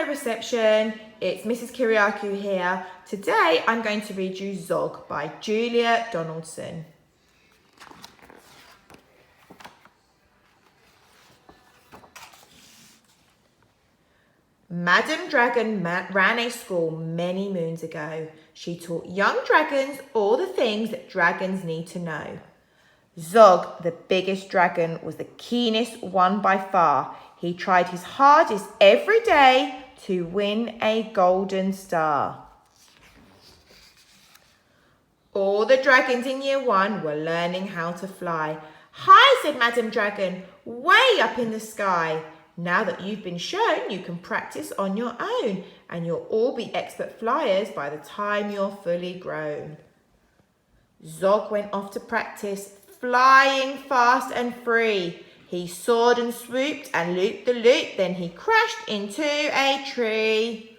Hello reception, it's Mrs. Kyriacou here. Today I'm going to read you Zog by Julia Donaldson. Madam Dragon ran a school many moons ago. She taught young dragons all the things that dragons need to know. Zog, the biggest dragon, was the keenest one by far. He tried his hardest every day to win a golden star. All the dragons in year 1 were learning how to fly. Hi, said Madam Dragon, way up in the sky. Now that you've been shown, you can practice on your own, and you'll all be expert flyers by the time you're fully grown. Zog went off to practice, flying fast and free. He soared and swooped and looped the loop, then he crashed into a tree.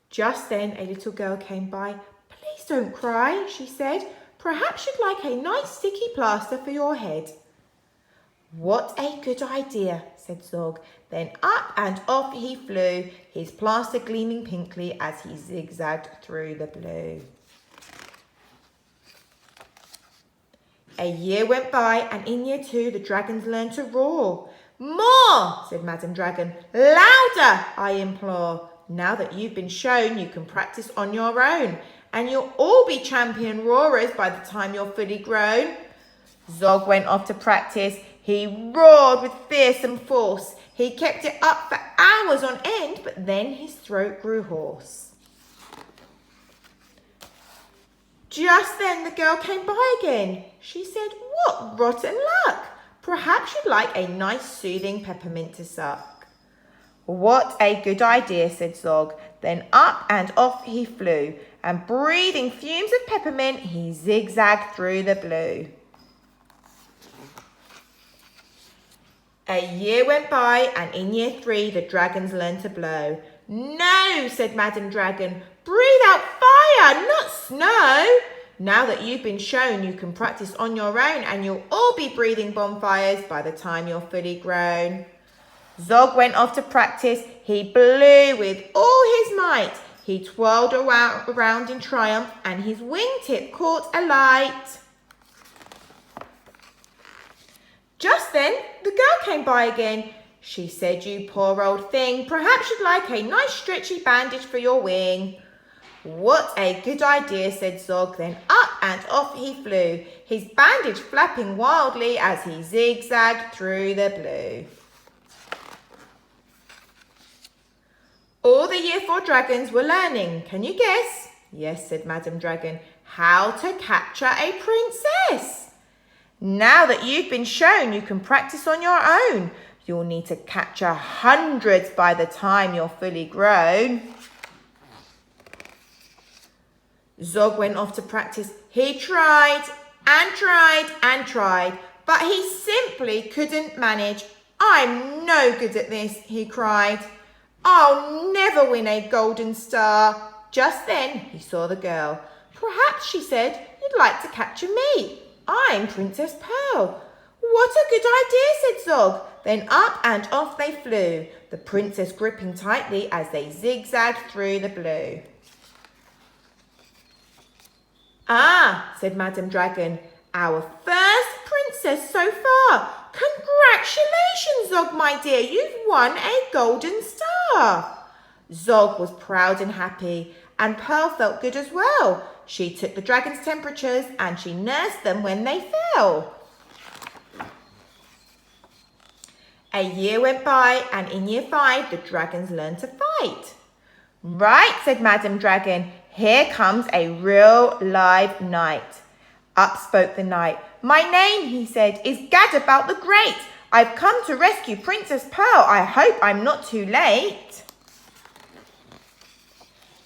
Just then a little girl came by. Please don't cry, she said. Perhaps you'd like a nice sticky plaster for your head. What a good idea, said Zog. Then up and off he flew, his plaster gleaming pinkly as he zigzagged through the blue. A year went by, and in year 2 the dragons learned to roar. More, said Madam Dragon. Louder, I implore. Now that you've been shown, you can practice on your own, and you'll all be champion roarers by the time you're fully grown. Zog went off to practice. He roared with fearsome force. He kept it up for hours on end, but then his throat grew hoarse. Just then the girl came by again. She said, what rotten luck. Perhaps you'd like a nice soothing peppermint to suck. What a good idea, said Zog. Then up and off he flew, and breathing fumes of peppermint, he zigzagged through the blue. A year went by, and in year 3 the dragons learned to blow. No, said Madam Dragon, breathe out fire, not snow. Now that you've been shown, you can practice on your own, and you'll all be breathing bonfires by the time you're fully grown. Zog went off to practice. He blew with all his might. He twirled around in triumph, and his wingtip caught alight. Just then, the girl came by again. She said, you poor old thing, perhaps you'd like a nice stretchy bandage for your wing. What a good idea, said Zog. Then up and off he flew, his bandage flapping wildly as he zigzagged through the blue. All the year 4 dragons were learning. Can you guess? Yes, said Madam Dragon. How to capture a princess. Now that you've been shown, you can practice on your own. You'll need to capture hundreds by the time you're fully grown. Zog went off to practice. He tried and tried and tried, but he simply couldn't manage. I'm no good at this, he cried. I'll never win a golden star. Just then he saw the girl. Perhaps, she said, you'd like to capture me. I'm Princess Pearl. What a good idea, said Zog. Then up and off they flew, the princess gripping tightly as they zigzagged through the blue. Ah, said Madam Dragon, our first princess so far. Congratulations, Zog, my dear, you've won a golden star. Zog was proud and happy, and Pearl felt good as well. She took the dragon's temperatures and she nursed them when they fell. A year went by, and in year 5 the dragons learned to fight. Right, said Madam Dragon, here comes a real live knight. Up spoke the knight. My name, he said, is Gadabout the Great. I've come to rescue Princess Pearl. I hope I'm not too late.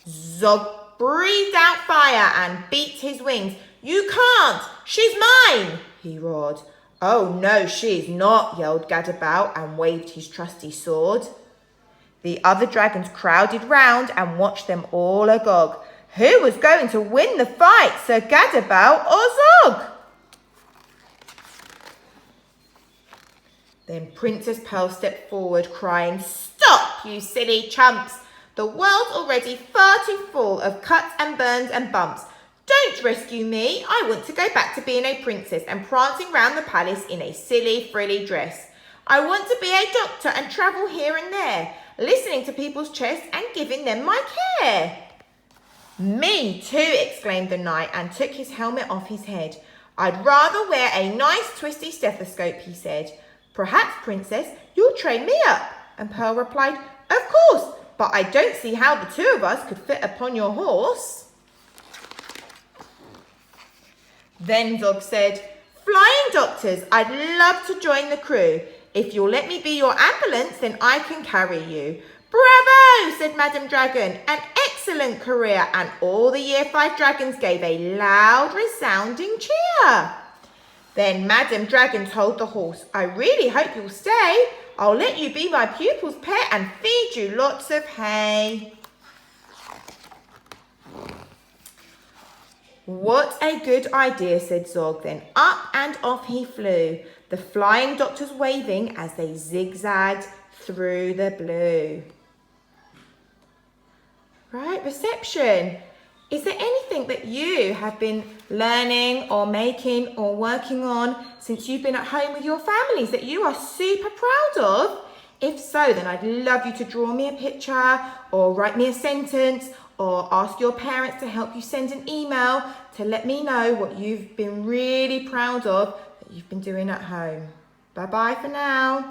Zog breathed out fire and beat his wings. You can't! She's mine! He roared. Oh no, she's not, yelled Gadabout and waved his trusty sword. The other dragons crowded round and watched them all agog. Who was going to win the fight, Sir Gadabout or Zog? Then Princess Pearl stepped forward, crying, "Stop, you silly chumps! The world's already far too full of cuts and burns and bumps. Don't rescue me. I want to go back to being a princess and prancing round the palace in a silly, frilly dress. I want to be a doctor and travel here and there, listening to people's chests and giving them my care." "Me too," exclaimed the knight and took his helmet off his head. "I'd rather wear a nice twisty stethoscope," he said. "Perhaps, Princess, you'll train me up." And Pearl replied, "Of course, but I don't see how the two of us could fit upon your horse." Then Zog said, "Flying doctors, I'd love to join the crew. If you'll let me be your ambulance, then I can carry you." "Bravo," said Madam Dragon, "an excellent career," and all the Year 5 dragons gave a loud, resounding cheer. Then Madam Dragon told the horse, "I really hope you'll stay. I'll let you be my pupil's pet and feed you lots of hay." "What a good idea," said Zog. Then up and off he flew, the flying doctors waving as they zigzagged through the blue. Right, reception. Is there anything that you have been learning or making or working on since you've been at home with your families that you are super proud of? If so, then I'd love you to draw me a picture or write me a sentence or ask your parents to help you send an email to let me know what you've been really proud of that you've been doing at home. Bye-bye for now.